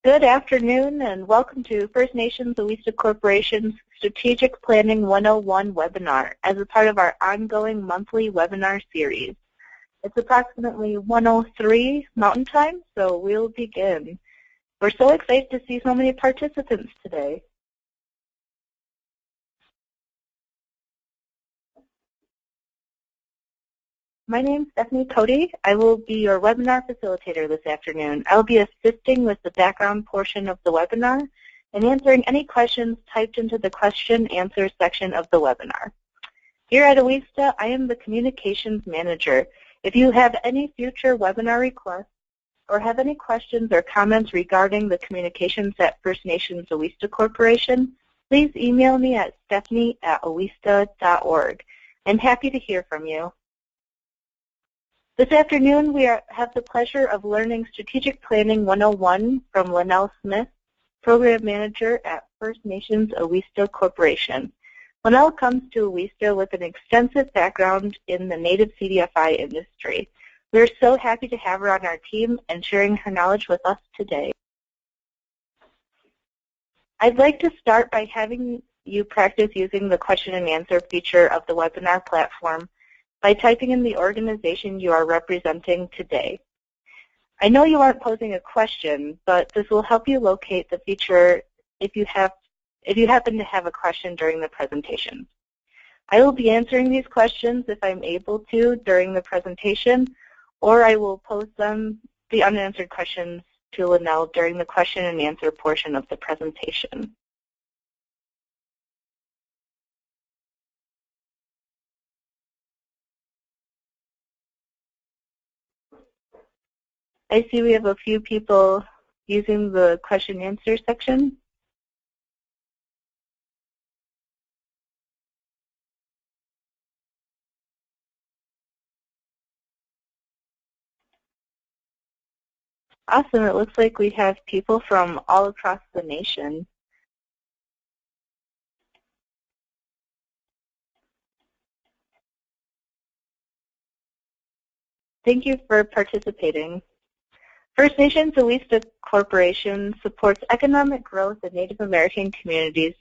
Good afternoon and welcome to First Nations Awista Corporation's Strategic Planning 101 webinar as a part of our ongoing monthly webinar series. It's approximately 1:03 Mountain Time, so we'll begin. We're so excited to see so many participants today. My name is Stephanie Cody. I will be your webinar facilitator this afternoon. I will be assisting with the background portion of the webinar and answering any questions typed into the question-answer section of the webinar. Here at Awista, I am the Communications Manager. If you have any future webinar requests or have any questions or comments regarding the communications at First Nations Awista Corporation, please email me at stephanie@awista.org. I'm happy to hear from you. This afternoon, we have the pleasure of learning Strategic Planning 101 from Linnell Smith, Program Manager at First Nations Awista Corporation. Linnell comes to Awista with an extensive background in the native CDFI industry. We are so happy to have her on our team and sharing her knowledge with us today. I'd like to start by having you practice using the question and answer feature of the webinar platform by typing in the organization you are representing today. I know you aren't posing a question, but this will help you locate the feature if you happen to have a question during the presentation. I will be answering these questions if I'm able to during the presentation, or I will post the unanswered questions to Linnell during the question and answer portion of the presentation. I see we have a few people using the question and answer section. Awesome. It looks like we have people from all across the nation. Thank you for participating. First Nations Awista Corporation supports economic growth in Native American communities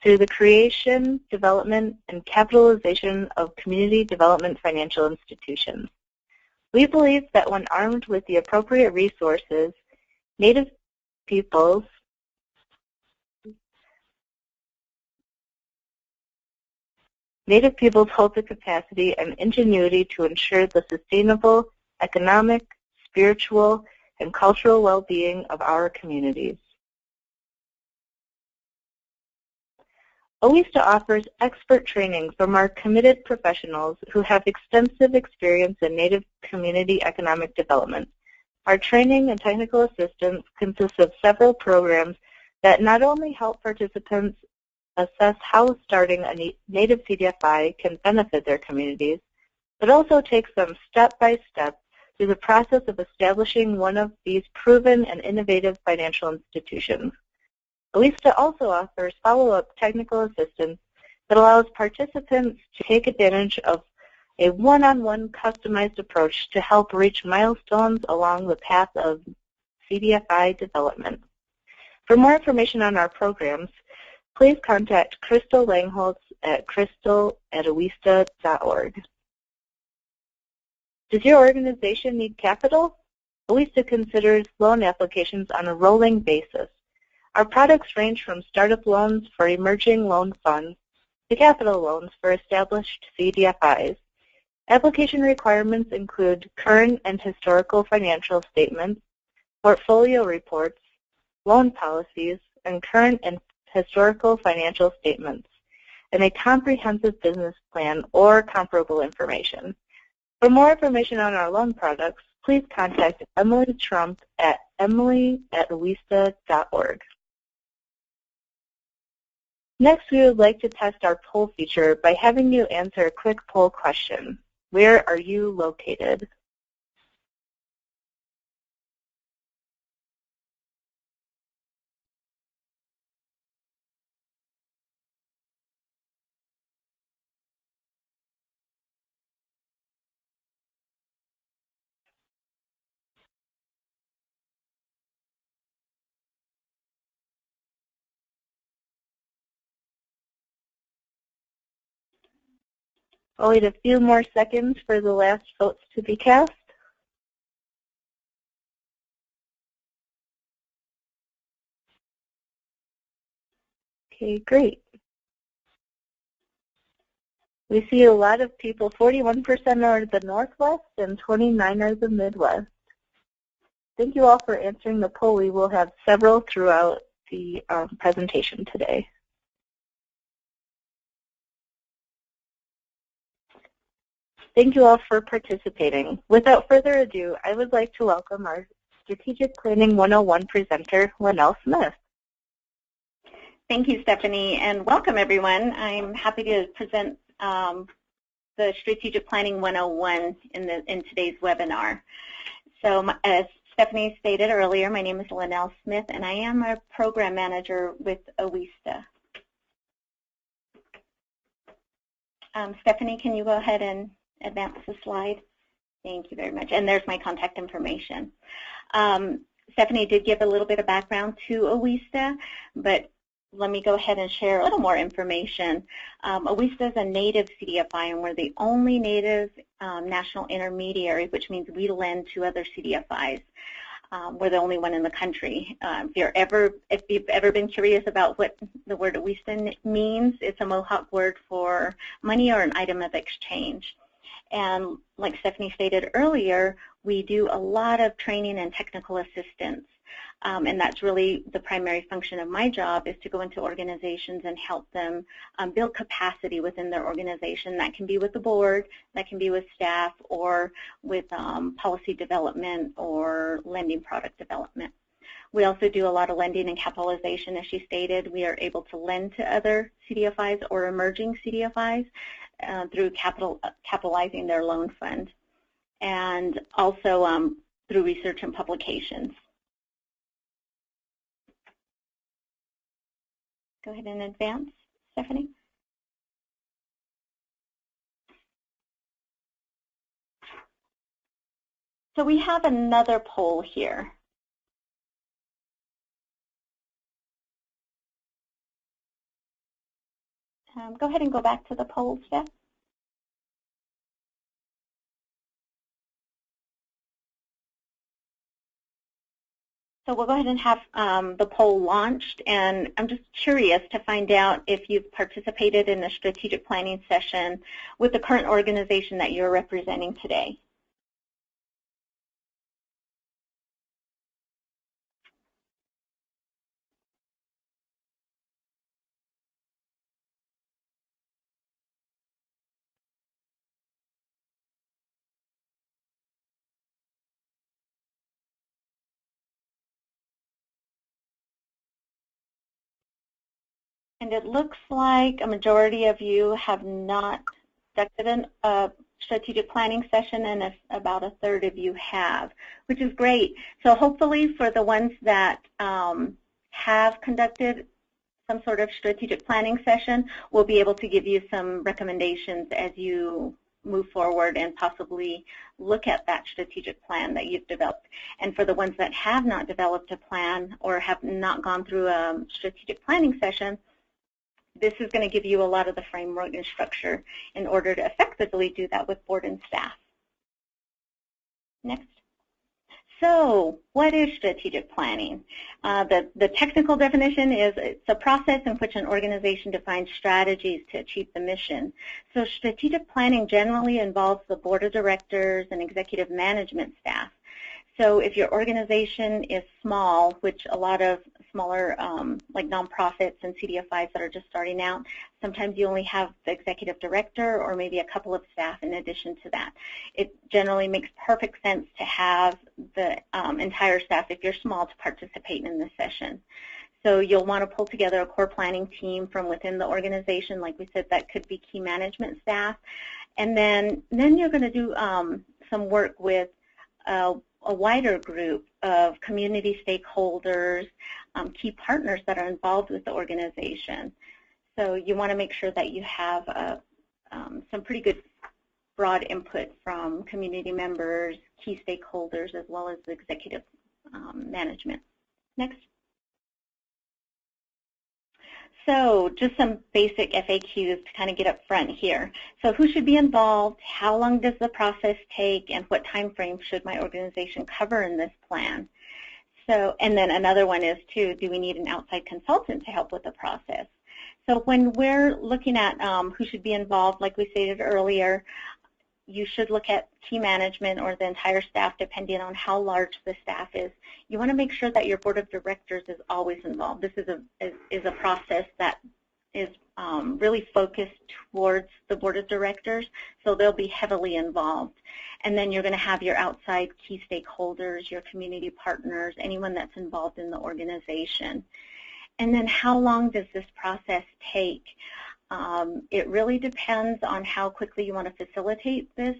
through the creation, development, and capitalization of community development financial institutions. We believe that when armed with the appropriate resources, Native peoples hold the capacity and ingenuity to ensure the sustainable economic, spiritual, and cultural well-being of our communities. Awista offers expert training from our committed professionals who have extensive experience in Native community economic development. Our training and technical assistance consists of several programs that not only help participants assess how starting a Native CDFI can benefit their communities, but also takes them step by step through the process of establishing one of these proven and innovative financial institutions. Awista also offers follow-up technical assistance that allows participants to take advantage of a one-on-one customized approach to help reach milestones along the path of CDFI development. For more information on our programs, please contact Crystal Langholtz at crystal@awista.org. Does your organization need capital? Awista considers loan applications on a rolling basis. Our products range from startup loans for emerging loan funds to capital loans for established CDFIs. Application requirements include current and historical financial statements, portfolio reports, loan policies, and current and historical financial statements, and a comprehensive business plan or comparable information. For more information on our loan products, please contact Emily Trump at emily@awista.org. Next, we would like to test our poll feature by having you answer a quick poll question. Where are you located? I'll wait a few more seconds for the last votes to be cast. Okay, great. We see a lot of people, 41% are the Northwest and 29% are the Midwest. Thank you all for answering the poll. We will have several throughout the presentation today. Thank you all for participating. Without further ado, I would like to welcome our Strategic Planning 101 presenter, Lynell Smith. Thank you, Stephanie, and welcome everyone. I'm happy to present the Strategic Planning 101 in today's webinar. So as Stephanie stated earlier, my name is Lynell Smith, and I am a program manager with OESTA. Stephanie, can you go ahead and advance the slide? Thank you very much. And there's my contact information. Stephanie did give a little bit of background to OESTA, but let me go ahead and share a little more information. OESTA is a native CDFI, and we're the only native national intermediary, which means we lend to other CDFIs. We're the only one in the country. If you've ever been curious about what the word OESTA means, it's a Mohawk word for money or an item of exchange. And like Stephanie stated earlier, we do a lot of training and technical assistance. And that's really the primary function of my job, is to go into organizations and help them build capacity within their organization. That can be with the board, that can be with staff, or with policy development or lending product development. We also do a lot of lending and capitalization, as she stated. We are able to lend to other CDFIs or emerging CDFIs through capitalizing their loan fund, and also through research and publications. Go ahead and advance, Stephanie. So we have another poll here. Go ahead and go back to the poll, Steph. So we'll go ahead and have the poll launched, and I'm just curious to find out if you've participated in a strategic planning session with the current organization that you're representing today. And it looks like a majority of you have not conducted a strategic planning session, and about a third of you have, which is great. So hopefully for the ones that have conducted some sort of strategic planning session, we'll be able to give you some recommendations as you move forward and possibly look at that strategic plan that you've developed. And for the ones that have not developed a plan or have not gone through a strategic planning session, this is going to give you a lot of the framework and structure in order to effectively do that with board and staff. Next. So what is strategic planning? The technical definition is it's a process in which an organization defines strategies to achieve the mission. So strategic planning generally involves the board of directors and executive management staff. So if your organization is small, which a lot of smaller like nonprofits and CDFIs that are just starting out, sometimes you only have the executive director or maybe a couple of staff in addition to that. It generally makes perfect sense to have the entire staff, if you're small, to participate in this session. So you'll want to pull together a core planning team from within the organization. Like we said, that could be key management staff. And then you're going to do some work with a wider group of community stakeholders, key partners that are involved with the organization. So you want to make sure that you have some pretty good broad input from community members, key stakeholders, as well as the executive management. Next. So just some basic FAQs to kind of get up front here. So who should be involved? How long does the process take? And what time frame should my organization cover in this plan? So, and then another one is too, do we need an outside consultant to help with the process? So when we're looking at who should be involved, like we stated earlier, you should look at key management or the entire staff depending on how large the staff is. You want to make sure that your board of directors is always involved. This is a process that is really focused towards the board of directors, so they'll be heavily involved. And then you're going to have your outside key stakeholders, your community partners, anyone that's involved in the organization. And then how long does this process take? It really depends on how quickly you want to facilitate this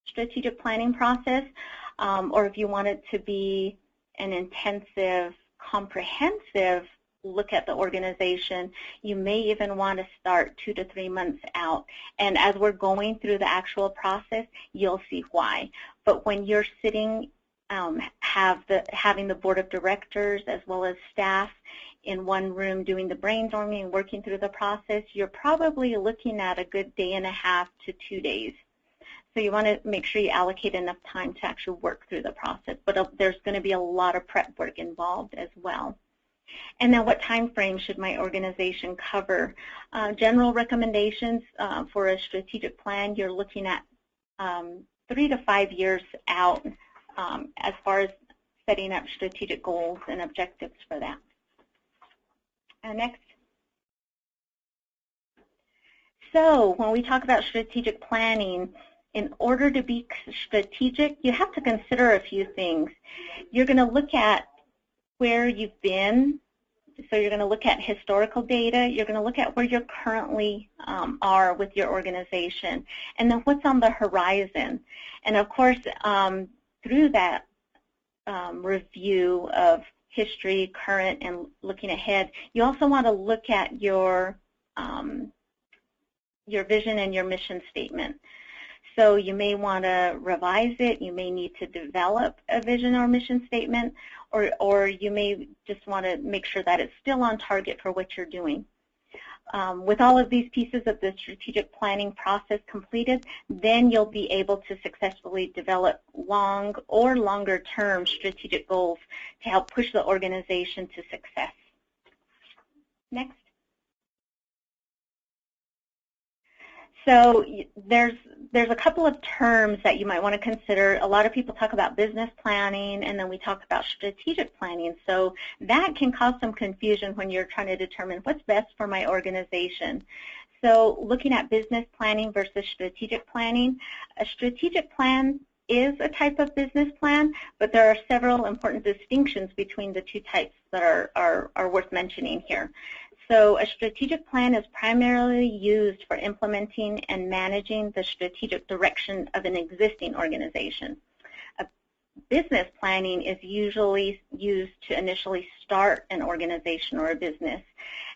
strategic planning process, or if you want it to be an intensive, comprehensive look at the organization, you may even want to start 2 to 3 months out. And as we're going through the actual process, you'll see why. But when you're sitting, having the board of directors as well as staff in one room doing the brainstorming and working through the process, you're probably looking at a good 1.5 to 2 days. So you want to make sure you allocate enough time to actually work through the process. But there's going to be a lot of prep work involved as well. And then what time frame should my organization cover? General recommendations for a strategic plan, you're looking at 3 to 5 years out as far as setting up strategic goals and objectives for that. Next. So when we talk about strategic planning, in order to be strategic, you have to consider a few things. You're going to look at where you've been. So you're going to look at historical data. You're going to look at where you currently are with your organization, and then what's on the horizon. And of course, through that review of history, current, and looking ahead, you also want to look at your vision and your mission statement. So you may want to revise it. You may need to develop a vision or mission statement, or you may just want to make sure that it's still on target for what you're doing. With all of these pieces of the strategic planning process completed, then you'll be able to successfully develop long or longer term strategic goals to help push the organization to success. Next. So there's a couple of terms that you might want to consider. A lot of people talk about business planning, and then we talk about strategic planning. So that can cause some confusion when you're trying to determine what's best for my organization. So looking at business planning versus strategic planning, a strategic plan is a type of business plan, but there are several important distinctions between the two types that are worth mentioning here. So a strategic plan is primarily used for implementing and managing the strategic direction of an existing organization. Business planning is usually used to initially start an organization or a business,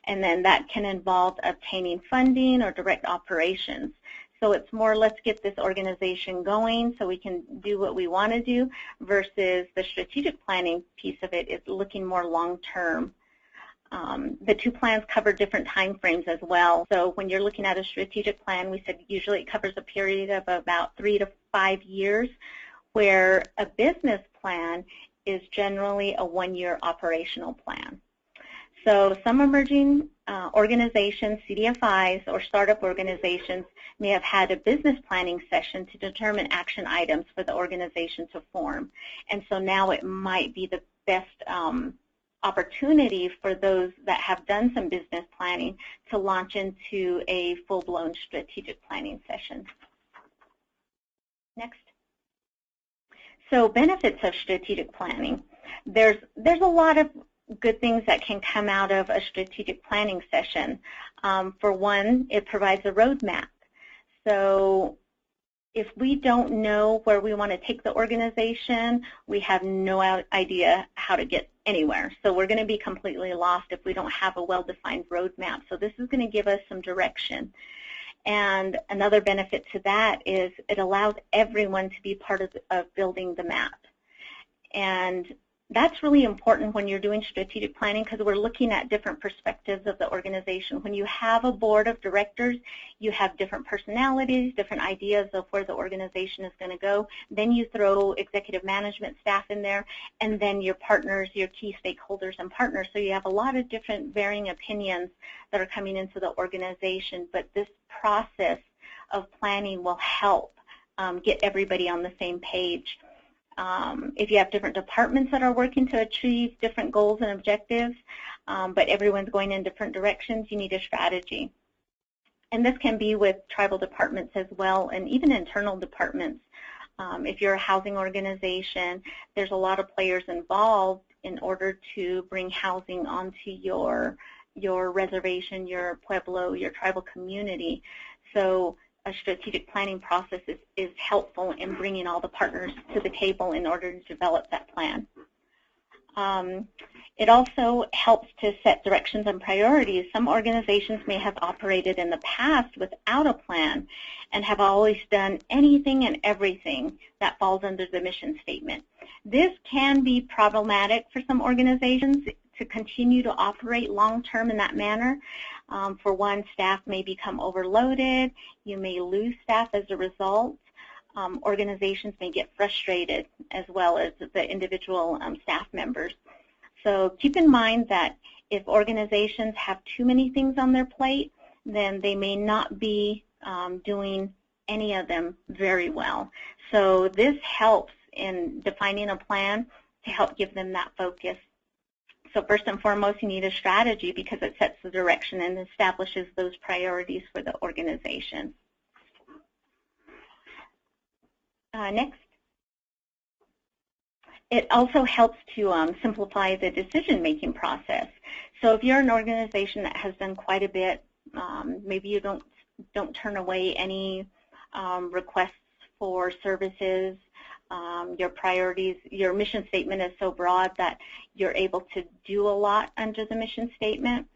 and then that can involve obtaining funding or direct operations. So it's more, let's get this organization going so we can do what we want to do, versus the strategic planning piece of it is looking more long-term. The two plans cover different time frames as well. So when you're looking at a strategic plan, we said usually it covers a period of about 3 to 5 years, where a business plan is generally a 1-year operational plan. So some emerging organizations, CDFIs, or startup organizations may have had a business planning session to determine action items for the organization to form. And so now it might be the best opportunity for those that have done some business planning to launch into a full-blown strategic planning session. Next. So benefits of strategic planning. There's a lot of good things that can come out of a strategic planning session. For one, it provides a roadmap. So if we don't know where we want to take the organization, we have no idea how to get anywhere. So we're going to be completely lost if we don't have a well-defined roadmap. So this is going to give us some direction. And another benefit to that is it allows everyone to be part of building the map. And that's really important when you're doing strategic planning because we're looking at different perspectives of the organization. When you have a board of directors, you have different personalities, different ideas of where the organization is going to go. Then you throw executive management staff in there, and then your partners, your key stakeholders and partners. So you have a lot of different varying opinions that are coming into the organization, but this process of planning will help get everybody on the same page. If you have different departments that are working to achieve different goals and objectives, but everyone's going in different directions, you need a strategy. And this can be with tribal departments as well, and even internal departments. If you're a housing organization, there's a lot of players involved in order to bring housing onto your reservation, your pueblo, your tribal community. So a strategic planning process is helpful in bringing all the partners to the table in order to develop that plan. It also helps to set directions and priorities. Some organizations may have operated in the past without a plan and have always done anything and everything that falls under the mission statement. This can be problematic for some organizations to continue to operate long-term in that manner. For one, staff may become overloaded. You may lose staff as a result. Organizations may get frustrated as well as the individual staff members. So keep in mind that if organizations have too many things on their plate, then they may not be doing any of them very well. So this helps in defining a plan to help give them that focus. So first and foremost, you need a strategy because it sets the direction and establishes those priorities for the organization. Next. It also helps to simplify the decision-making process. So if you're an organization that has done quite a bit, maybe you don't turn away any requests for services. Your priorities, your mission statement is so broad that you're able to do a lot under the mission statement.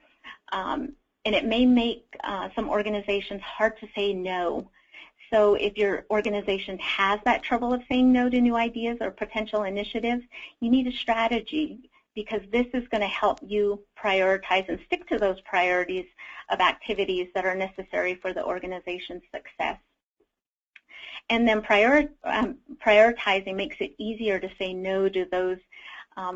And it may make some organizations hard to say no. So if your organization has that trouble of saying no to new ideas or potential initiatives, you need a strategy because this is going to help you prioritize and stick to those priorities of activities that are necessary for the organization's success. And then prioritizing makes it easier to say no to those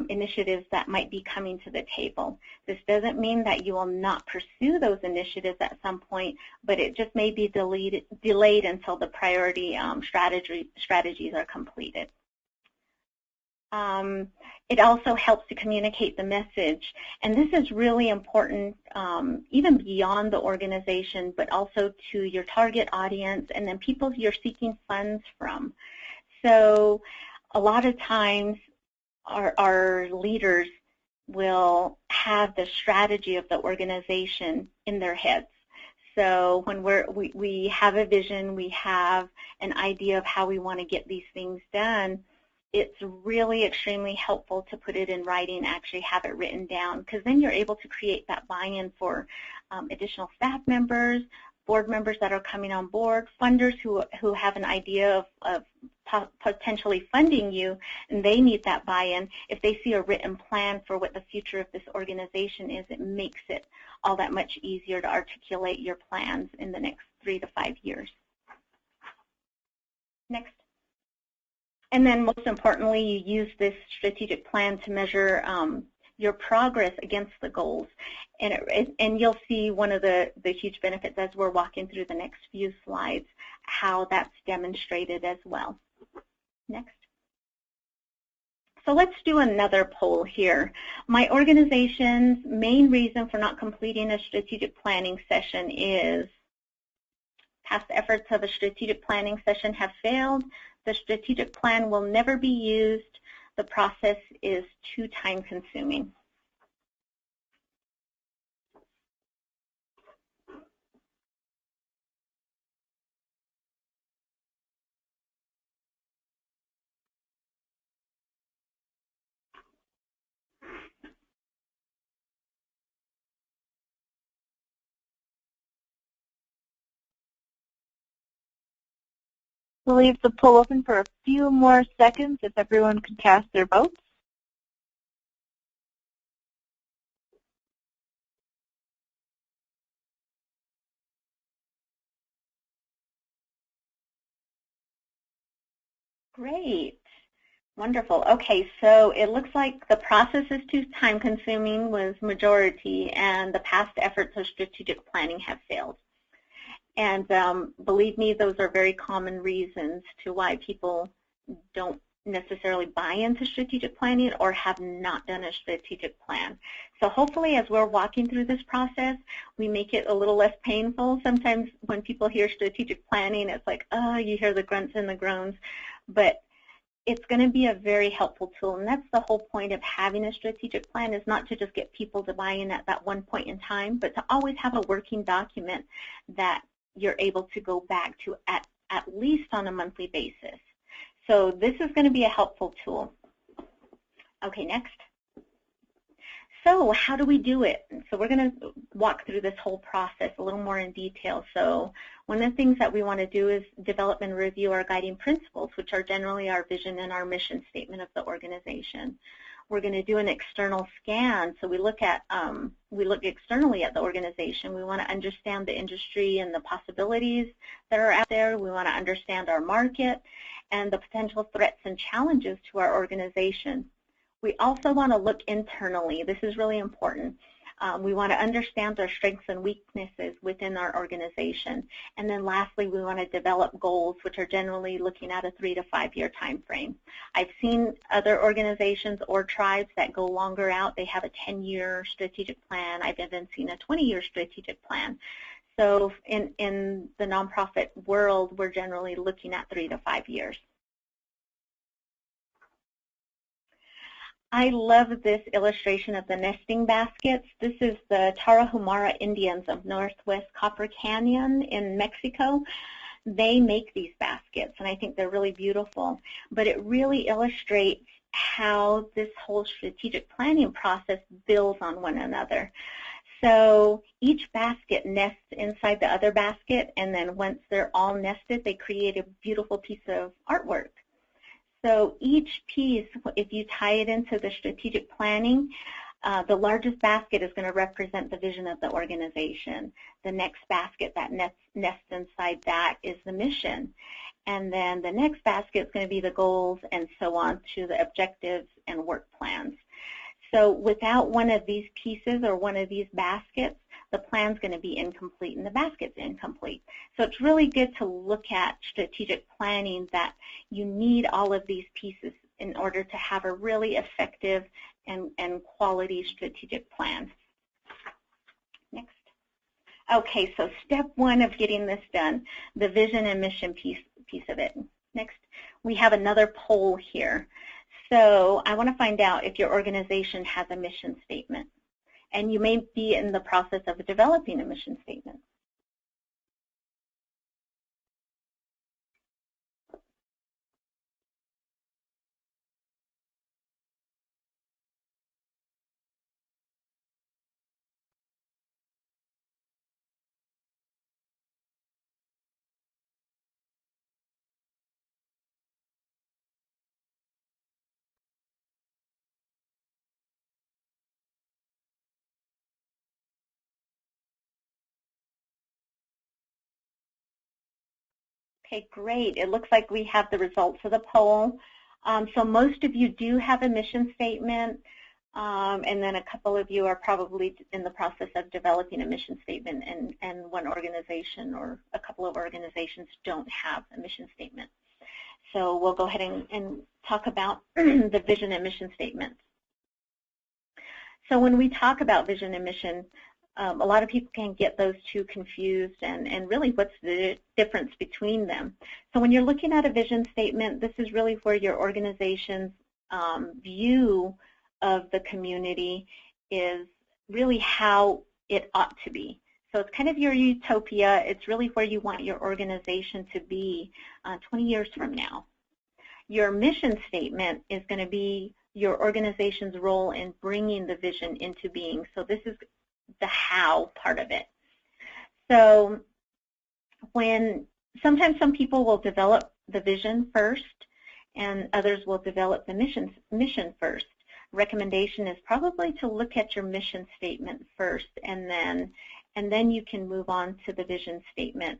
initiatives that might be coming to the table. This doesn't mean that you will not pursue those initiatives at some point, but it just may be delayed until the priority strategies are completed. It also helps to communicate the message, and this is really important even beyond the organization, but also to your target audience and then people you're seeking funds from. So a lot of times our leaders will have the strategy of the organization in their heads. So when we have a vision, we have an idea of how we want to get these things done, it's really extremely helpful to put it in writing, actually have it written down, because then you're able to create that buy-in for additional staff members, board members that are coming on board, funders who have an idea of potentially funding you, and they need that buy-in. If they see a written plan for what the future of this organization is, it makes it all that much easier to articulate your plans in the next 3 to 5 years. Next. And then most importantly, you use this strategic plan to measure your progress against the goals. And you'll see one of the huge benefits as we're walking through the next few slides, how that's demonstrated as well. Next. So let's do another poll here. My organization's main reason for not completing a strategic planning session is past efforts of a strategic planning session have failed. The strategic plan will never be used. The process is too time-consuming. We'll leave the poll open for a few more seconds if everyone could cast their votes. Great. Wonderful. Okay, so it looks like the process is too time-consuming was majority, and the past efforts of strategic planning have failed. And believe me, those are very common reasons to why people don't necessarily buy into strategic planning or have not done a strategic plan. So hopefully as we're walking through this process, we make it a little less painful. Sometimes when people hear strategic planning, it's like, oh, you hear the grunts and the groans. But it's going to be a very helpful tool, and that's the whole point of having a strategic plan, is not to just get people to buy in at that one point in time, but to always have a working document that you're able to go back to at least on a monthly basis. So this is going to be a helpful tool. Okay, next. So how do we do it? So we're going to walk through this whole process a little more in detail. So one of the things that we want to do is develop and review our guiding principles, which are generally our vision and our mission statement of the organization. We're going to do an external scan. So we look externally at the organization. We want to understand the industry and the possibilities that are out there. We want to understand our market and the potential threats and challenges to our organization. We also want to look internally. This is really important. We want to understand our strengths and weaknesses within our organization. And then lastly, we want to develop goals, which are generally looking at a 3 to 5 year time frame. I've seen other organizations or tribes that go longer out. They have a 10-year strategic plan. I've even seen a 20-year strategic plan. So in the nonprofit world, we're generally looking at 3 to 5 years. I love this illustration of the nesting baskets. This is the Tarahumara Indians of Northwest Copper Canyon in Mexico. They make these baskets, and I think they're really beautiful. But it really illustrates how this whole strategic planning process builds on one another. So each basket nests inside the other basket, and then once they're all nested, they create a beautiful piece of artwork. So each piece, if you tie it into the strategic planning, the largest basket is going to represent the vision of the organization. The next basket that nests inside that is the mission. And then the next basket is going to be the goals, and so on to the objectives and work plans. So without one of these pieces or one of these baskets, the plan's going to be incomplete and the basket's incomplete. So it's really good to look at strategic planning, that you need all of these pieces in order to have a really effective and quality strategic plan. Next. Okay, so step one of getting this done, the vision and mission piece of it. Next, we have another poll here. So I want to find out if your organization has a mission statement. And you may be in the process of developing a mission statement. Okay, great. It looks like we have the results of the poll. So most of you do have a mission statement, and then a couple of you are probably in the process of developing a mission statement, and one organization or a couple of organizations don't have a mission statement. So we'll go ahead and talk about the vision and mission statements. So when we talk about vision and mission, a lot of people can get those two confused, and really what's the difference between them. So when you're looking at a vision statement, this is really where your organization's view of the community is really how it ought to be. So it's kind of your utopia. It's really where you want your organization to be 20 years from now. Your mission statement is going to be your organization's role in bringing the vision into being. So this is the how part of it. So sometimes some people will develop the vision first, and others will develop the mission first. Recommendation is probably to look at your mission statement first, and then you can move on to the vision statement.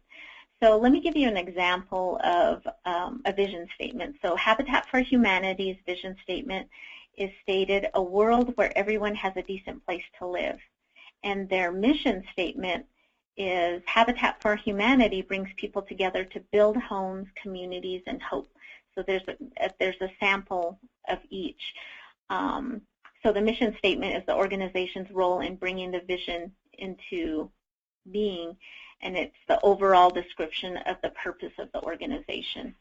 So let me give you an example of a vision statement. So Habitat for Humanity's vision statement is stated, a world where everyone has a decent place to live. And their mission statement is Habitat for Humanity brings people together to build homes, communities, and hope. So there's a sample of each. So the mission statement is the organization's role in bringing the vision into being, and it's the overall description of the purpose of the organization.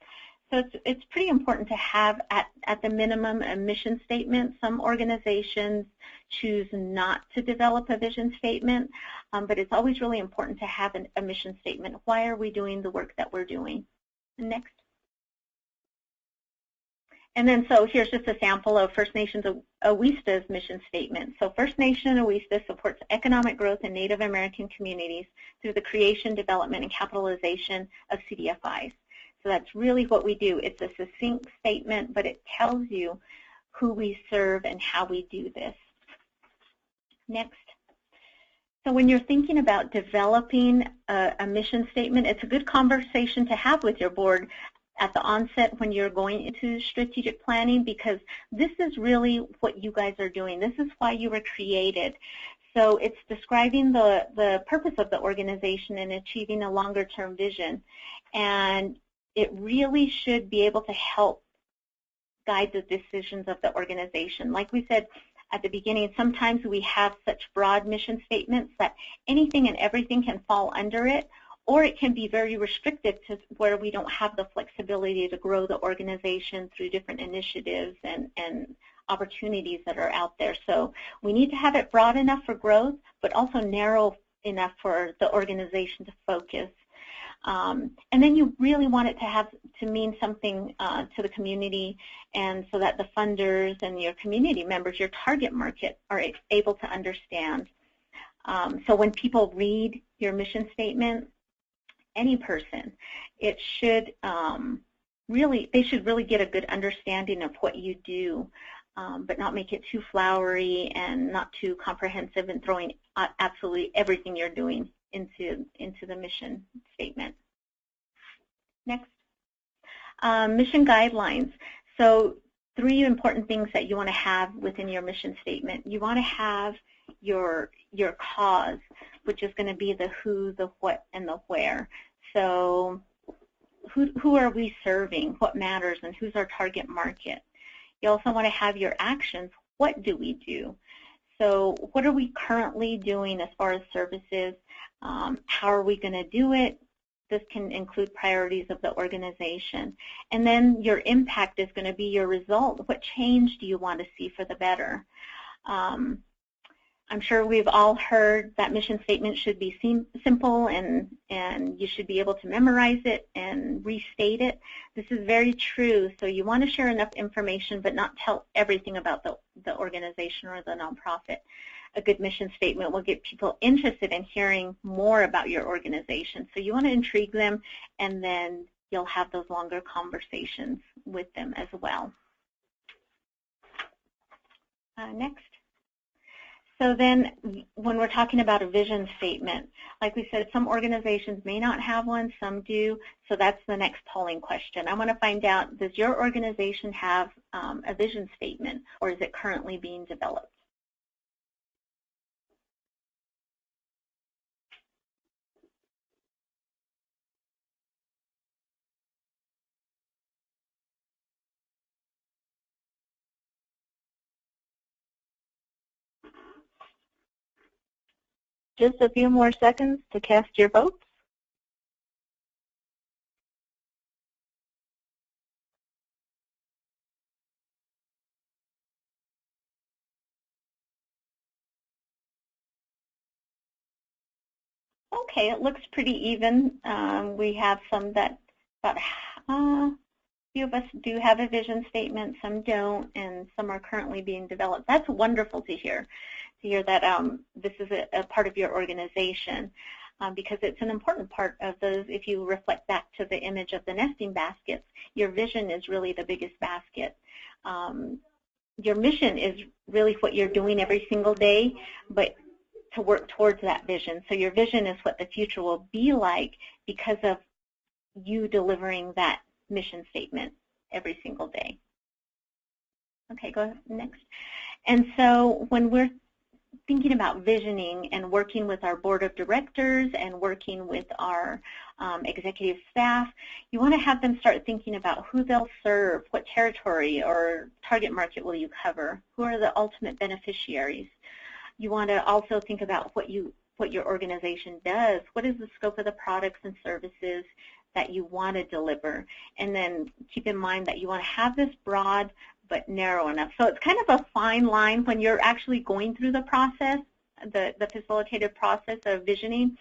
So it's pretty important to have, at the minimum, a mission statement. Some organizations choose not to develop a vision statement, but it's always really important to have a mission statement. Why are we doing the work that we're doing? Next. And then so here's just a sample of First Nations Awista's mission statement. So First Nation Awista supports economic growth in Native American communities through the creation, development, and capitalization of CDFIs. So that's really what we do. It's a succinct statement, but it tells you who we serve and how we do this. Next. So when you're thinking about developing a mission statement, it's a good conversation to have with your board at the onset when you're going into strategic planning, because this is really what you guys are doing. This is why you were created. So it's describing the purpose of the organization and achieving a longer-term vision. And it really should be able to help guide the decisions of the organization. Like we said at the beginning, sometimes we have such broad mission statements that anything and everything can fall under it, or it can be very restrictive to where we don't have the flexibility to grow the organization through different initiatives and opportunities that are out there. So we need to have it broad enough for growth, but also narrow enough for the organization to focus. And then you really want it to mean something to the community, and so that the funders and your community members, your target market, are able to understand. So when people read your mission statement, any person, they should really get a good understanding of what you do, but not make it too flowery and not too comprehensive and throwing absolutely everything you're doing into the mission statement. Next, mission guidelines. So 3 important things that you want to have within your mission statement. You want to have your cause, which is going to be the who, the what, and the where. So who are we serving, what matters, and who's our target market. You also want to have your actions. What do we do? So what are we currently doing as far as services? How are we going to do it? This can include priorities of the organization. And then your impact is going to be your result. What change do you want to see for the better? I'm sure we've all heard that mission statement should be simple and you should be able to memorize it and restate it. This is very true. So you want to share enough information but not tell everything about the organization or the nonprofit. A good mission statement will get people interested in hearing more about your organization. So you want to intrigue them, and then you'll have those longer conversations with them as well. Next. So then when we're talking about a vision statement, like we said, some organizations may not have one, some do, so that's the next polling question. I want to find out, does your organization have a vision statement, or is it currently being developed? Just a few more seconds to cast your votes. Okay, it looks pretty even. We have some that about a few of us do have a vision statement, some don't, and some are currently being developed. That's wonderful to hear that this is a part of your organization, because it's an important part of those. If you reflect back to the image of the nesting baskets, your vision is really the biggest basket. Your mission is really what you're doing every single day, but to work towards that vision. So your vision is what the future will be like because of you delivering that mission statement every single day. Okay, go ahead, next. And so when we're thinking about visioning and working with our board of directors and working with our executive staff, you want to have them start thinking about who they'll serve, what territory or target market will you cover, who are the ultimate beneficiaries. You want to also think about what your organization does, what is the scope of the products and services that you want to deliver, and then keep in mind that you want to have this broad but narrow enough. So it's kind of a fine line when you're actually going through the process, the facilitated process of visioning.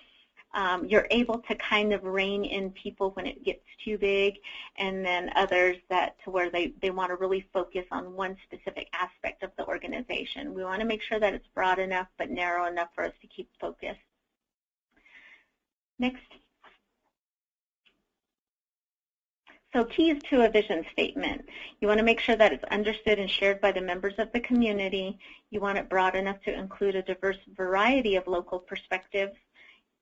You're able to kind of rein in people when it gets too big, and then others that to where they want to really focus on one specific aspect of the organization. We want to make sure that it's broad enough but narrow enough for us to keep focus. Next. So keys to a vision statement. You want to make sure that it's understood and shared by the members of the community. You want it broad enough to include a diverse variety of local perspectives.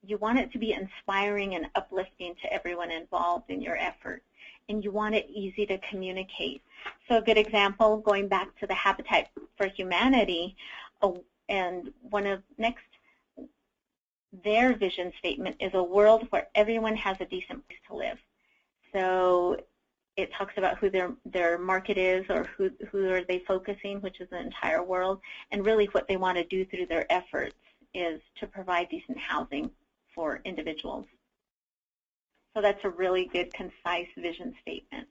You want it to be inspiring and uplifting to everyone involved in your effort. And you want it easy to communicate. So a good example, going back to the Habitat for Humanity, and their vision statement is a world where everyone has a decent place to live. So it talks about who their market is, or who are they focusing, which is the entire world, and really what they want to do through their efforts is to provide decent housing for individuals. So that's a really good, concise vision statement.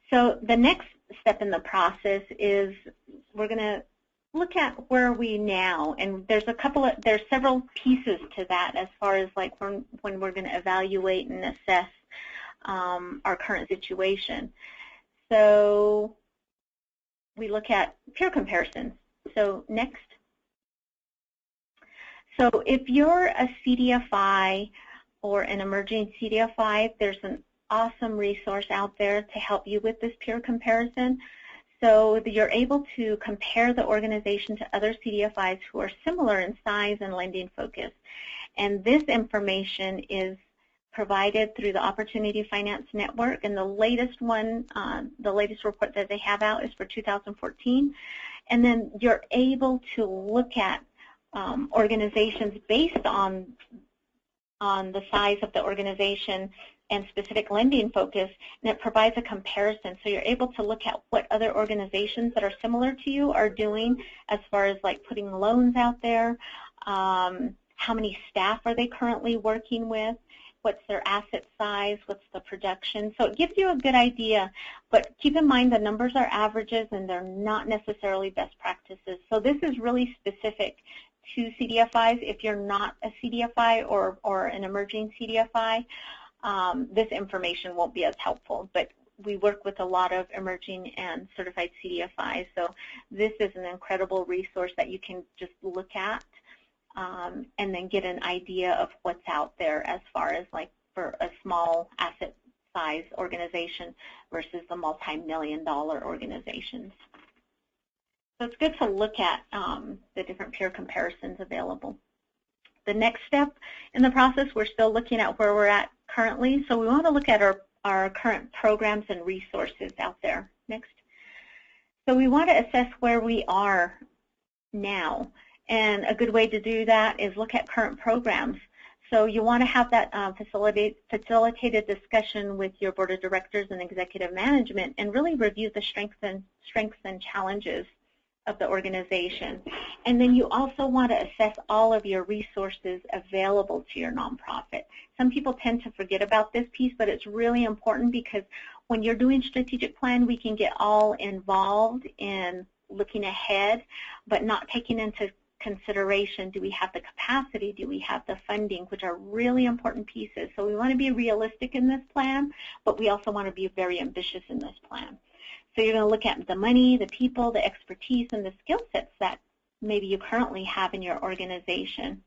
So the next step in the process is we're going to look at where are we now, and there's several pieces to that as far as like when we're going to evaluate and assess our current situation. So we look at peer comparisons. So next. So if you're a CDFI or an emerging CDFI, there's an awesome resource out there to help you with this peer comparison. So that you're able to compare the organization to other CDFIs who are similar in size and lending focus. And this information is provided through the Opportunity Finance Network, and the latest one, the latest report that they have out is for 2014. And then you're able to look at organizations based on the size of the organization and specific lending focus, and it provides a comparison. So you're able to look at what other organizations that are similar to you are doing as far as like putting loans out there, how many staff are they currently working with, what's their asset size, what's the production. So it gives you a good idea, but keep in mind the numbers are averages and they're not necessarily best practices. So this is really specific to CDFIs. If you're not a CDFI or an emerging CDFI, this information won't be as helpful, but we work with a lot of emerging and certified CDFIs, so this is an incredible resource that you can just look at and then get an idea of what's out there as far as like for a small asset size organization versus the multi-million-dollar organizations. So it's good to look at the different peer comparisons available. The next step in the process, we're still looking at where we're at currently, so we want to look at our current programs and resources out there. Next. So we want to assess where we are now, and a good way to do that is look at current programs. So you want to have that facilitated discussion with your board of directors and executive management and really review the strengths and challenges of the organization. And then you also want to assess all of your resources available to your nonprofit. Some people tend to forget about this piece, but it's really important because when you're doing strategic plan, we can get all involved in looking ahead, but not taking into consideration, do we have the capacity, do we have the funding, which are really important pieces. So we want to be realistic in this plan, but we also want to be very ambitious in this plan. So you're going to look at the money, the people, the expertise, and the skill sets that maybe you currently have in your organization.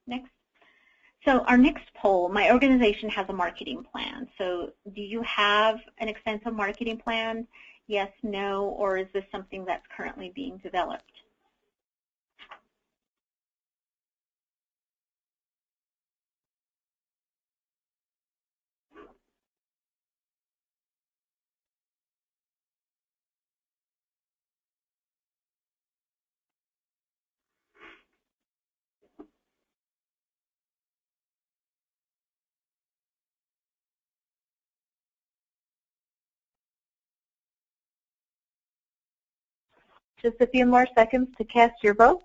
Next. So our next poll, my organization has a marketing plan. So do you have an extensive marketing plan? Yes, no, or is this something that's currently being developed? Just a few more seconds to cast your votes.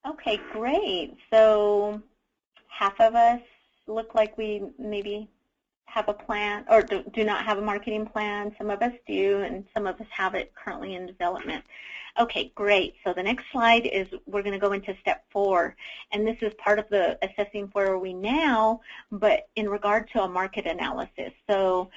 Okay, great. So half of us look like we maybe have a plan or do not have a marketing plan. Some of us do, and some of us have it currently in development. Okay, great. So the next slide is we're going to go into step 4, and this is part of the assessing where are we now, but in regard to a market analysis. So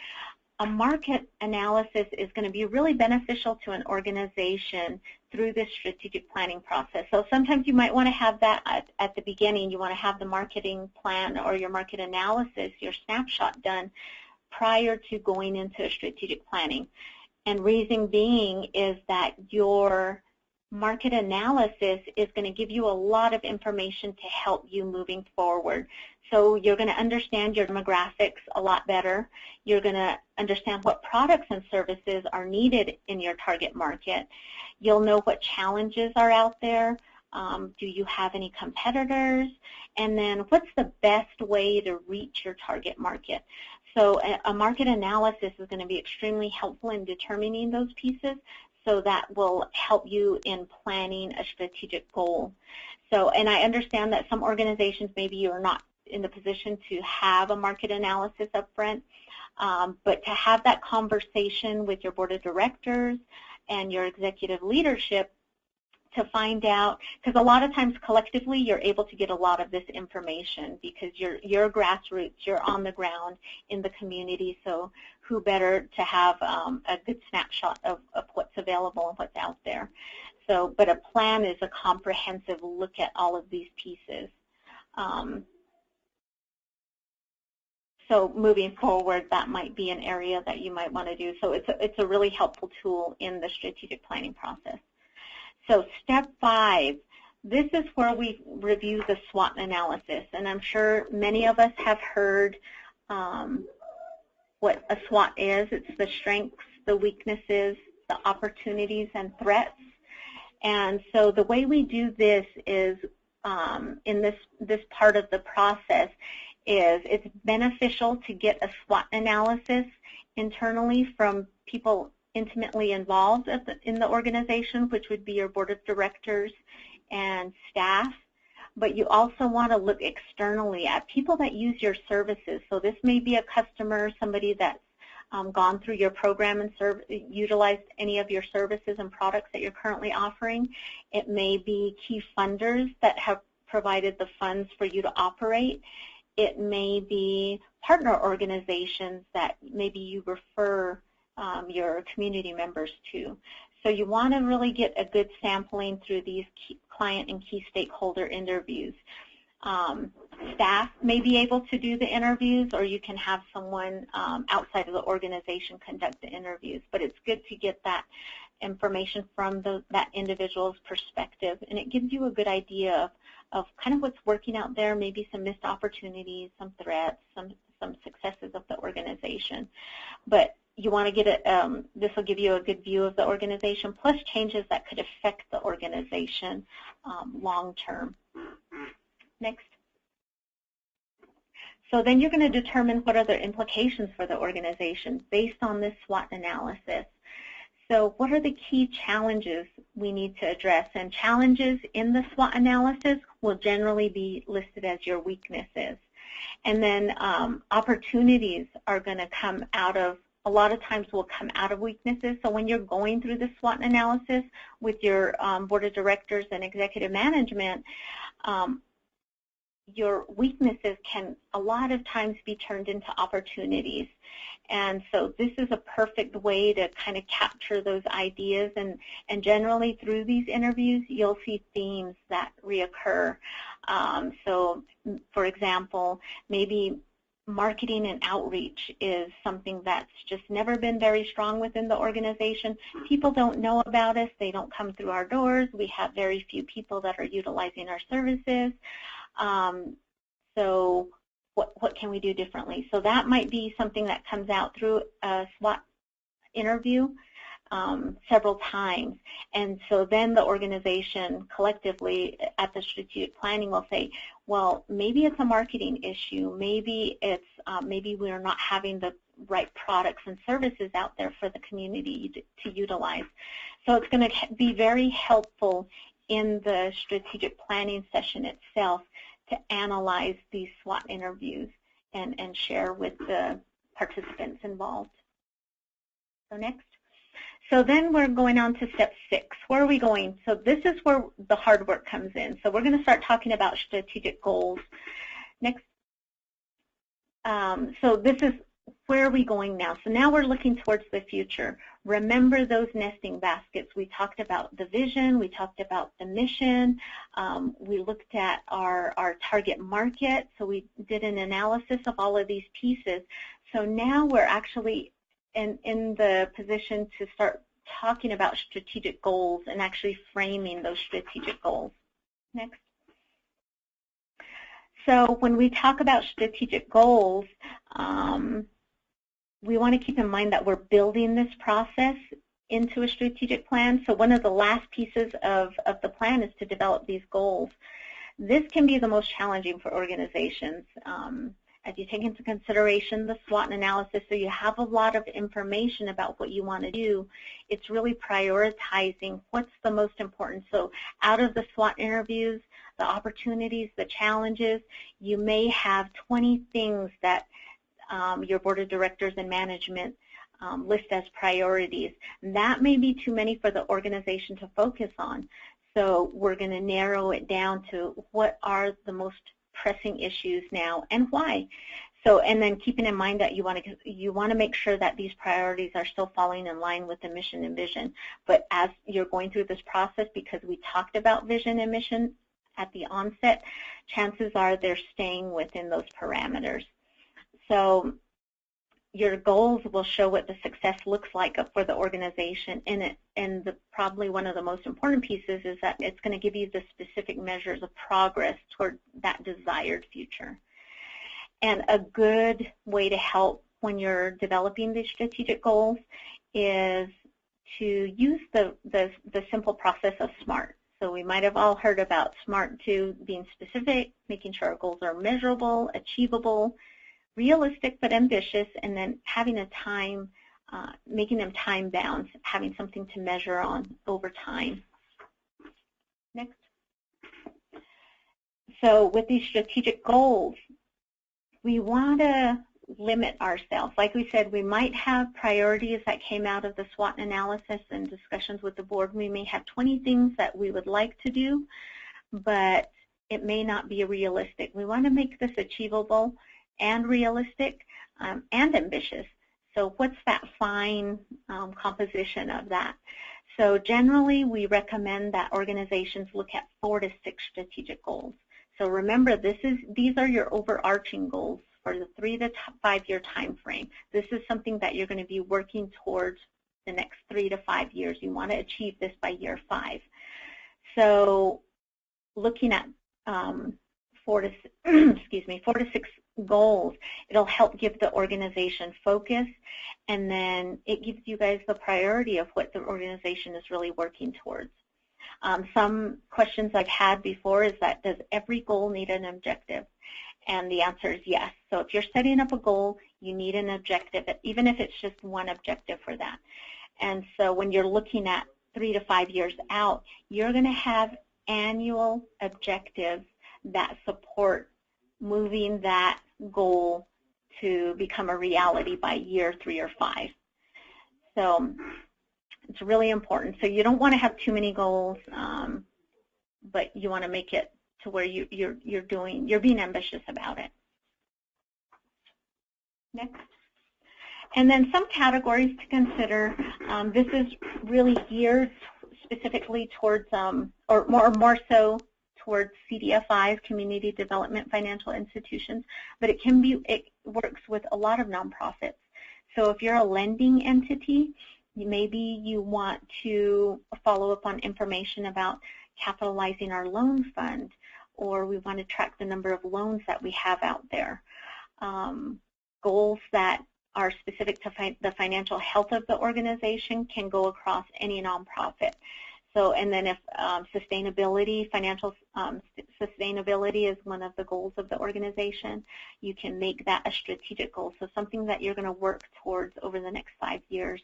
a market analysis is going to be really beneficial to an organization through this strategic planning process. So sometimes you might want to have that at the beginning. You want to have the marketing plan or your market analysis, your snapshot done prior to going into strategic planning. And reason being is that your market analysis is going to give you a lot of information to help you moving forward. So you're going to understand your demographics a lot better. You're going to understand what products and services are needed in your target market. You'll know what challenges are out there. Do you have any competitors? And then what's the best way to reach your target market? So a market analysis is going to be extremely helpful in determining those pieces, so that will help you in planning a strategic goal. So, and I understand that some organizations, maybe you're not in the position to have a market analysis up front, but to have that conversation with your board of directors and your executive leadership to find out, because a lot of times collectively you're able to get a lot of this information because you're grassroots, you're on the ground in the community, so who better to have a good snapshot of what's available and what's out there. So, but a plan is a comprehensive look at all of these pieces. So moving forward, that might be an area that you might want to do. So it's a really helpful tool in the strategic planning process. So step 5, this is where we review the SWOT analysis, and I'm sure many of us have heard what a SWOT is. It's the strengths, the weaknesses, the opportunities, and threats. And so the way we do this is in this part of the process is it's beneficial to get a SWOT analysis internally from people intimately involved in the organization, which would be your board of directors and staff. But you also want to look externally at people that use your services. So this may be a customer, somebody that's gone through your program and utilized any of your services and products that you're currently offering. It may be key funders that have provided the funds for you to operate. It may be partner organizations that maybe you refer your community members to. So you want to really get a good sampling through these client and key stakeholder interviews. Staff may be able to do the interviews, or you can have someone outside of the organization conduct the interviews, but it's good to get that information from that individual's perspective, and it gives you a good idea of kind of what's working out there, maybe some missed opportunities, some threats, some successes of the organization. But you want to get it, this will give you a good view of the organization, plus changes that could affect the organization long term. Next. So then you're going to determine what are the implications for the organization based on this SWOT analysis. So what are the key challenges we need to address? And challenges in the SWOT analysis will generally be listed as your weaknesses. And then opportunities are going to come out of, a lot of times will come out of weaknesses. So when you're going through the SWOT analysis with your board of directors and executive management, your weaknesses can a lot of times be turned into opportunities. And so this is a perfect way to kind of capture those ideas, and generally through these interviews you'll see themes that reoccur. So for example, maybe marketing and outreach is something that's just never been very strong within the organization. People don't know about us, they don't come through our doors, we have very few people that are utilizing our services. So what can we do differently? So that might be something that comes out through a SWOT interview. several times. And so then the organization collectively at the strategic planning will say, well, maybe it's a marketing issue, maybe it's maybe we're not having the right products and services out there for the community to utilize. So it's going to be very helpful in the strategic planning session itself to analyze these SWOT interviews and share with the participants involved. So next. So then we're going on to step 6. Where are we going? So this is where the hard work comes in. So we're going to start talking about strategic goals. Next. So this is where are we going now? So now we're looking towards the future. Remember those nesting baskets. We talked about the vision. We talked about the mission. We looked at our target market. So we did an analysis of all of these pieces. So now we're actually in the position to start talking about strategic goals and actually framing those strategic goals. Next. So when we talk about strategic goals, we want to keep in mind that we're building this process into a strategic plan. So one of the last pieces of the plan is to develop these goals. This can be the most challenging for organizations. As you take into consideration the SWOT analysis, so you have a lot of information about what you want to do, it's really prioritizing what's the most important. So out of the SWOT interviews, the opportunities, the challenges, you may have 20 things that your board of directors and management list as priorities. That may be too many for the organization to focus on. So we're going to narrow it down to what are the most pressing issues now and why. So, and then keeping in mind that you want to make sure that these priorities are still falling in line with the mission and vision. But as you're going through this process, because we talked about vision and mission at the onset, chances are they're staying within those parameters. So your goals will show what the success looks like for the organization, and probably one of the most important pieces is that it's going to give you the specific measures of progress toward that desired future. And a good way to help when you're developing these strategic goals is to use the simple process of SMART. So we might have all heard about SMART 2 being specific, making sure our goals are measurable, achievable, realistic but ambitious, and then having a time, making them time bound, having something to measure on over time. Next. So with these strategic goals, we want to limit ourselves. Like we said, we might have priorities that came out of the SWOT analysis and discussions with the board. We may have 20 things that we would like to do, but it may not be realistic. We want to make this achievable and realistic and ambitious. So what's that fine composition of that? So generally, we recommend that organizations look at 4 to 6 strategic goals. So remember, these are your overarching goals for the 3 to 5 year time frame. This is something that you're going to be working towards the next 3 to 5 years. You want to achieve this by year 5. So looking at 4 to 6 goals, it'll help give the organization focus, and then it gives you guys the priority of what the organization is really working towards. Some questions I've had before is that, does every goal need an objective? And the answer is yes. So if you're setting up a goal, you need an objective, even if it's just one objective for that. And so when you're looking at 3 to 5 years out, you're going to have annual objectives that support moving that goal to become a reality by year 3 or 5. So it's really important. So you don't want to have too many goals, but you want to make it to where you're being ambitious about it. Next. And then some categories to consider. This is really geared specifically towards, or more so towards CDFIs, community development financial institutions, but it works with a lot of nonprofits. So if you're a lending entity, maybe you want to follow up on information about capitalizing our loan fund, or we want to track the number of loans that we have out there. Goals that are specific to the financial health of the organization can go across any nonprofit. So, and then if sustainability, financial sustainability is one of the goals of the organization, you can make that a strategic goal. So something that you're going to work towards over the next 5 years.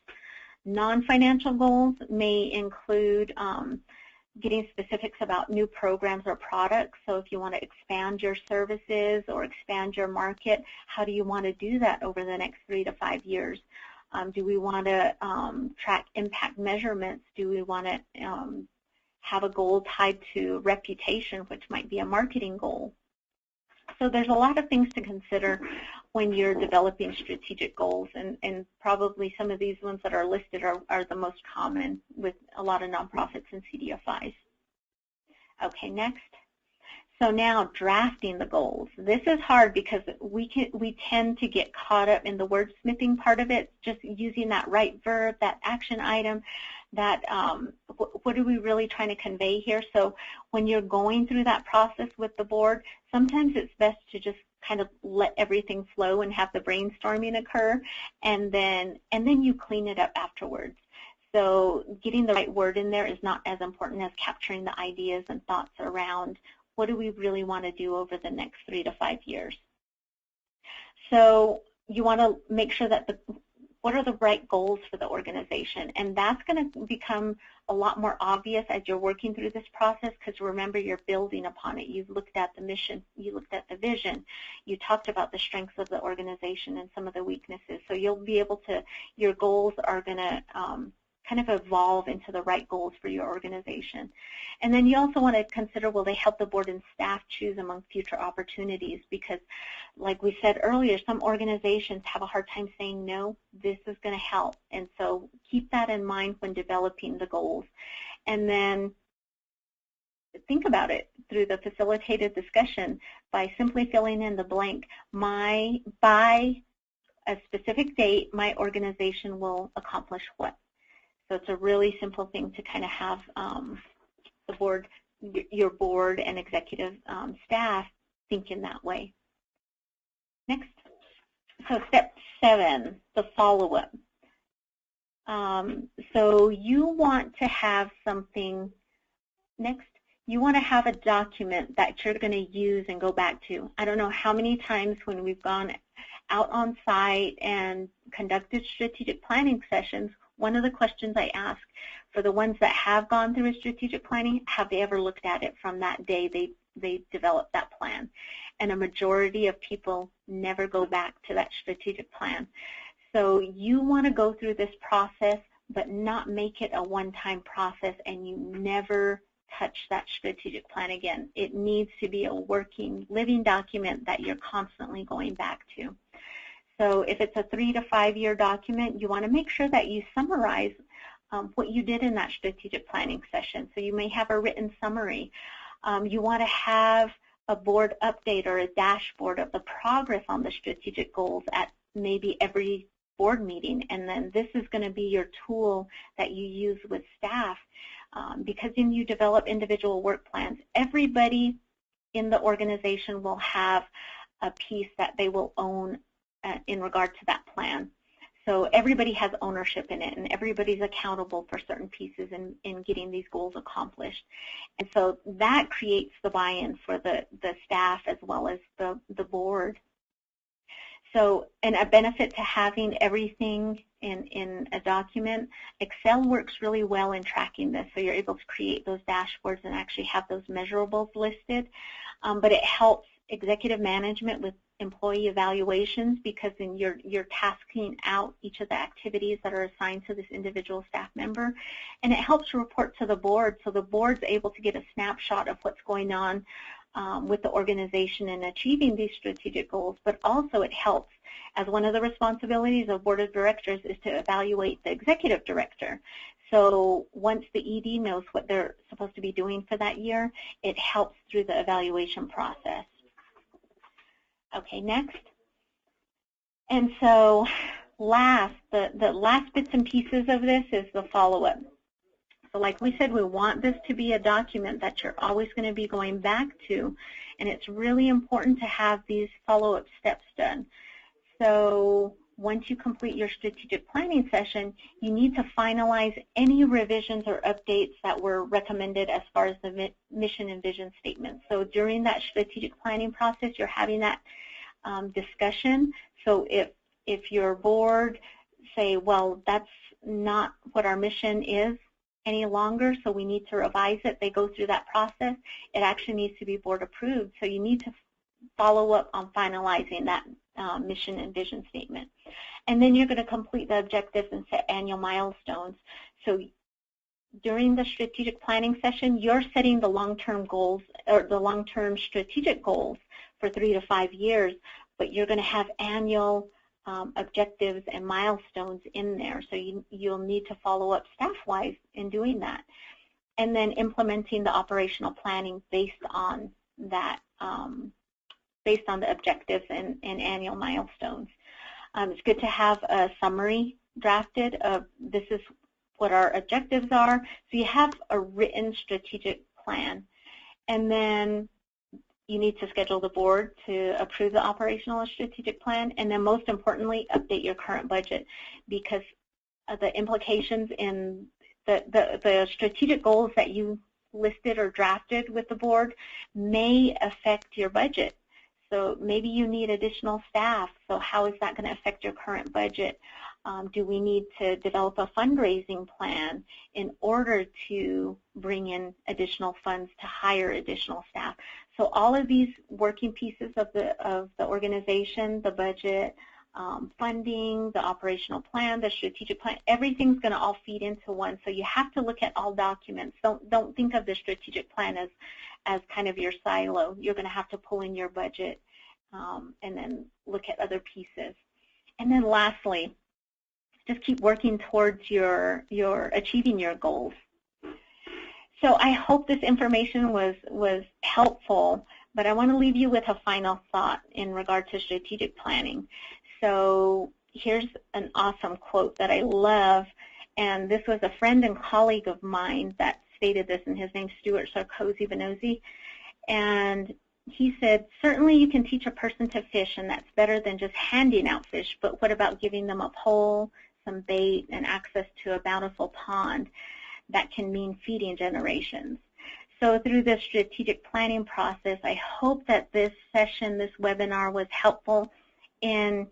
Non-financial goals may include getting specifics about new programs or products. So if you want to expand your services or expand your market, how do you want to do that over the next 3 to 5 years? Do we want to track impact measurements? Do we want to have a goal tied to reputation, which might be a marketing goal? So there's a lot of things to consider when you're developing strategic goals, and probably some of these ones that are listed are the most common with a lot of nonprofits and CDFIs. Okay, next. So now drafting the goals. This is hard because we tend to get caught up in the wordsmithing part of it, just using that right verb, that action item, that what are we really trying to convey here? So when you're going through that process with the board, sometimes it's best to just kind of let everything flow and have the brainstorming occur, and then you clean it up afterwards. So getting the right word in there is not as important as capturing the ideas and thoughts around what do we really want to do over the next 3 to 5 years. So you want to make sure that what are the right goals for the organization, and that's going to become a lot more obvious as you're working through this process, because remember, you're building upon it. You've looked at the mission, you looked at the vision, you talked about the strengths of the organization and some of the weaknesses. So you'll be able to, your goals are going to kind of evolve into the right goals for your organization. And then you also want to consider, will they help the board and staff choose among future opportunities? Because like we said earlier, some organizations have a hard time saying no, this is going to help. And so keep that in mind when developing the goals. And then think about it through the facilitated discussion by simply filling in the blank. By a specific date, my organization will accomplish what? So it's a really simple thing to kind of have the board, your board and executive staff think in that way. Next. So step 7, the follow-up. So you want to have something, next, you want to have a document that you're going to use and go back to. I don't know how many times when we've gone out on site and conducted strategic planning sessions, one of the questions I ask for the ones that have gone through a strategic planning, have they ever looked at it from that day they developed that plan? And a majority of people never go back to that strategic plan. So you want to go through this process, but not make it a one-time process and you never touch that strategic plan again. It needs to be a working, living document that you're constantly going back to. So if it's a 3 to 5 year document, you want to make sure that you summarize what you did in that strategic planning session. So you may have a written summary. You want to have a board update or a dashboard of the progress on the strategic goals at maybe every board meeting. And then this is going to be your tool that you use with staff. Because when you develop individual work plans, everybody in the organization will have a piece that they will own in regard to that plan. So everybody has ownership in it, and everybody's accountable for certain pieces in getting these goals accomplished. And so that creates the buy-in for the staff as well as the board. So, and a benefit to having everything in a document, Excel works really well in tracking this, so you're able to create those dashboards and actually have those measurables listed. But it helps executive management with employee evaluations, because then you're tasking out each of the activities that are assigned to this individual staff member, and it helps report to the board, so the board's able to get a snapshot of what's going on with the organization in achieving these strategic goals. But also it helps, as one of the responsibilities of board of directors is to evaluate the executive director. So once the ED knows what they're supposed to be doing for that year, it helps through the evaluation process. Okay, next. And so the last bits and pieces of this is the follow-up. So like we said, we want this to be a document that you're always going to be going back to, and it's really important to have these follow-up steps done. So once you complete your strategic planning session, you need to finalize any revisions or updates that were recommended as far as the mission and vision statement. So during that strategic planning process, you're having that discussion. So if your board say, well, that's not what our mission is any longer, so we need to revise it, they go through that process. It actually needs to be board approved. So you need to follow up on finalizing that mission and vision statement. And then you're going to complete the objectives and set annual milestones. So during the strategic planning session, you're setting the long-term goals or the long-term strategic goals for 3 to 5 years, but you're going to have annual objectives and milestones in there. So you'll need to follow up staff-wise in doing that. And then implementing the operational planning based on that, based on the objectives and annual milestones. It's good to have a summary drafted of this is what our objectives are. So you have a written strategic plan. And then you need to schedule the board to approve the operational and strategic plan. And then most importantly, update your current budget, because the implications in the strategic goals that you listed or drafted with the board may affect your budget. So maybe you need additional staff. So how is that going to affect your current budget? Do we need to develop a fundraising plan in order to bring in additional funds to hire additional staff? So all of these working pieces of the organization, the budget, funding, the operational plan, the strategic plan, everything's going to all feed into one. So you have to look at all documents. Don't think of the strategic plan as kind of your silo. You're going to have to pull in your budget and then look at other pieces. And then lastly, just keep working towards your achieving your goals. So I hope this information was helpful, but I want to leave you with a final thought in regard to strategic planning. So here's an awesome quote that I love, and this was a friend and colleague of mine that stated this, and his name's Stuart Sarkozy-Venosi, and he said, certainly you can teach a person to fish, and that's better than just handing out fish, but what about giving them a pole, some bait, and access to a bountiful pond? That can mean feeding generations. So through the strategic planning process, I hope that this session, this webinar was helpful in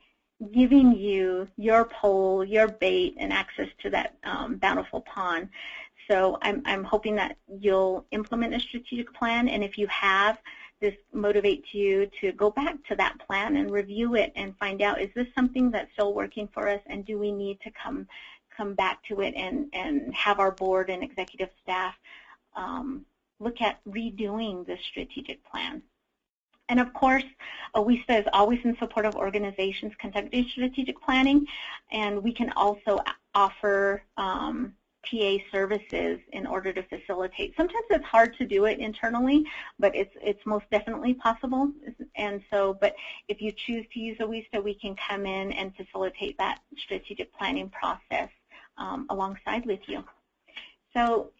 giving you your pole, your bait, and access to that bountiful pond. So I'm hoping that you'll implement a strategic plan, and if you have, this motivates you to go back to that plan and review it and find out, is this something that's still working for us, and do we need to come back to it and have our board and executive staff look at redoing the strategic plan. And of course, OESTA is always in support of organizations conducting strategic planning, and we can also offer TA services in order to facilitate. Sometimes it's hard to do it internally, but it's most definitely possible. And so, but if you choose to use OESTA, we can come in and facilitate that strategic planning process alongside with you. So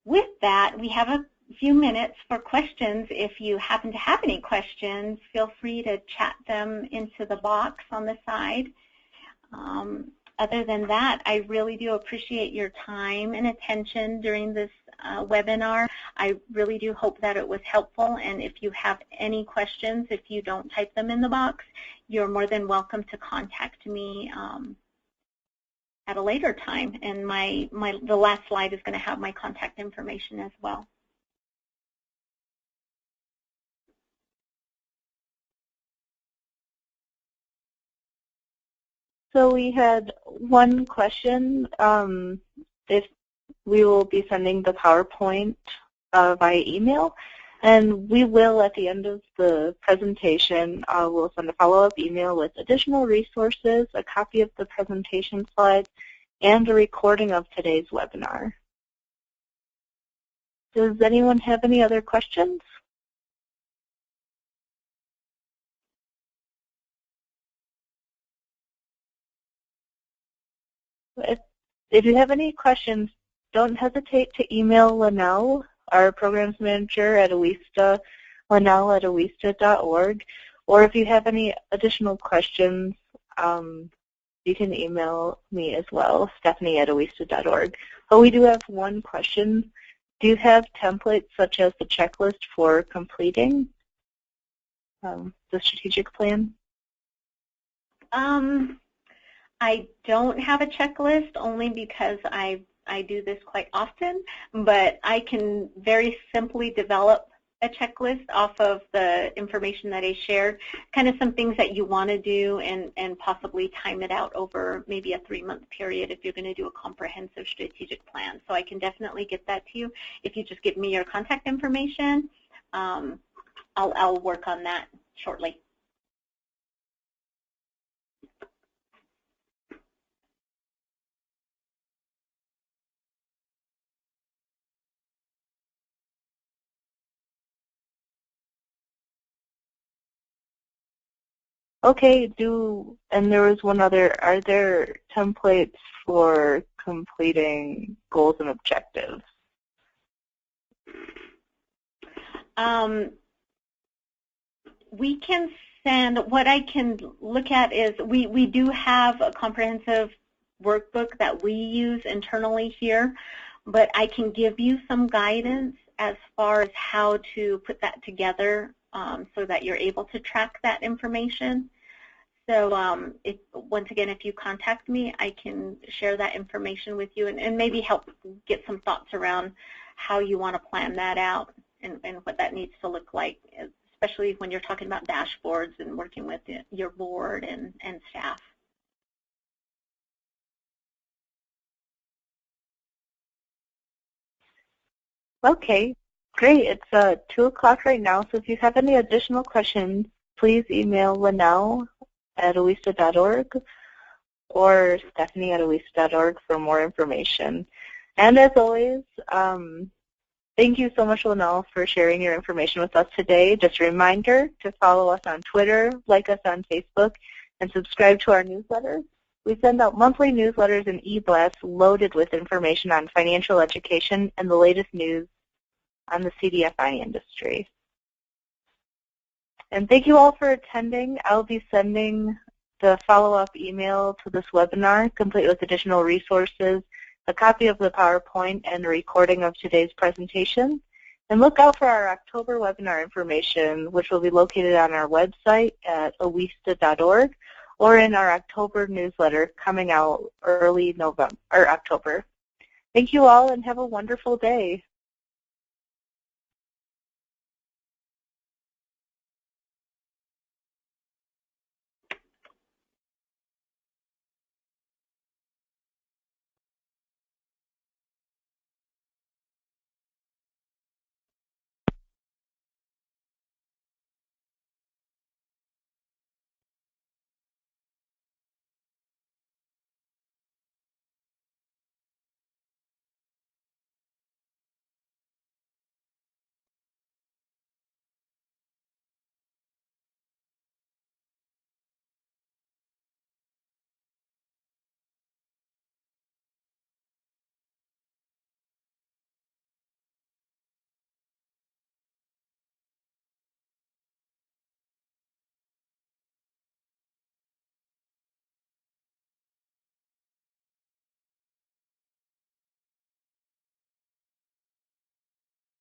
with that, we have a few minutes for questions. If you happen to have any questions, feel free to chat them into the box on the side. Other than that, I really do appreciate your time and attention during this webinar. I really do hope that it was helpful, and if you have any questions, if you don't type them in the box, you're more than welcome to contact me at a later time, and the last slide is going to have my contact information as well. So we had one question, if we will be sending the PowerPoint via email, and we will at the end of the presentation, we'll send a follow-up email with additional resources, a copy of the presentation slides, and a recording of today's webinar. Does anyone have any other questions? If you have any questions, don't hesitate to email Linnell, our programs manager at OESTA, Linnell@oesta.org, or if you have any additional questions, you can email me as well, Stephanie@owista.org. But we do have one question. Do you have templates such as the checklist for completing the strategic plan? I don't have a checklist only because I do this quite often, but I can very simply develop a checklist off of the information that I shared, kind of some things that you want to do and possibly time it out over maybe a 3-month period if you're going to do a comprehensive strategic plan. So I can definitely get that to you. If you just give me your contact information, I'll work on that shortly. Okay, and there was one other, are there templates for completing goals and objectives? We can send, what I can look at is we do have a comprehensive workbook that we use internally here, but I can give you some guidance as far as how to put that together so that you're able to track that information. So once again, if you contact me, I can share that information with you and maybe help get some thoughts around how you want to plan that out and what that needs to look like, especially when you're talking about dashboards and working with your board and staff. Okay, great. It's 2 o'clock right now, so if you have any additional questions, please email Linnell@owista.org or Stephanie@owista.org for more information. And as always, thank you so much, Linnell, for sharing your information with us today. Just a reminder to follow us on Twitter, like us on Facebook, and subscribe to our newsletter. We send out monthly newsletters and e-blasts loaded with information on financial education and the latest news on the CDFI industry. And thank you all for attending. I'll be sending the follow-up email to this webinar, complete with additional resources, a copy of the PowerPoint, and a recording of today's presentation. And look out for our October webinar information, which will be located on our website at owista.org or in our October newsletter coming out early October. Thank you all and have a wonderful day.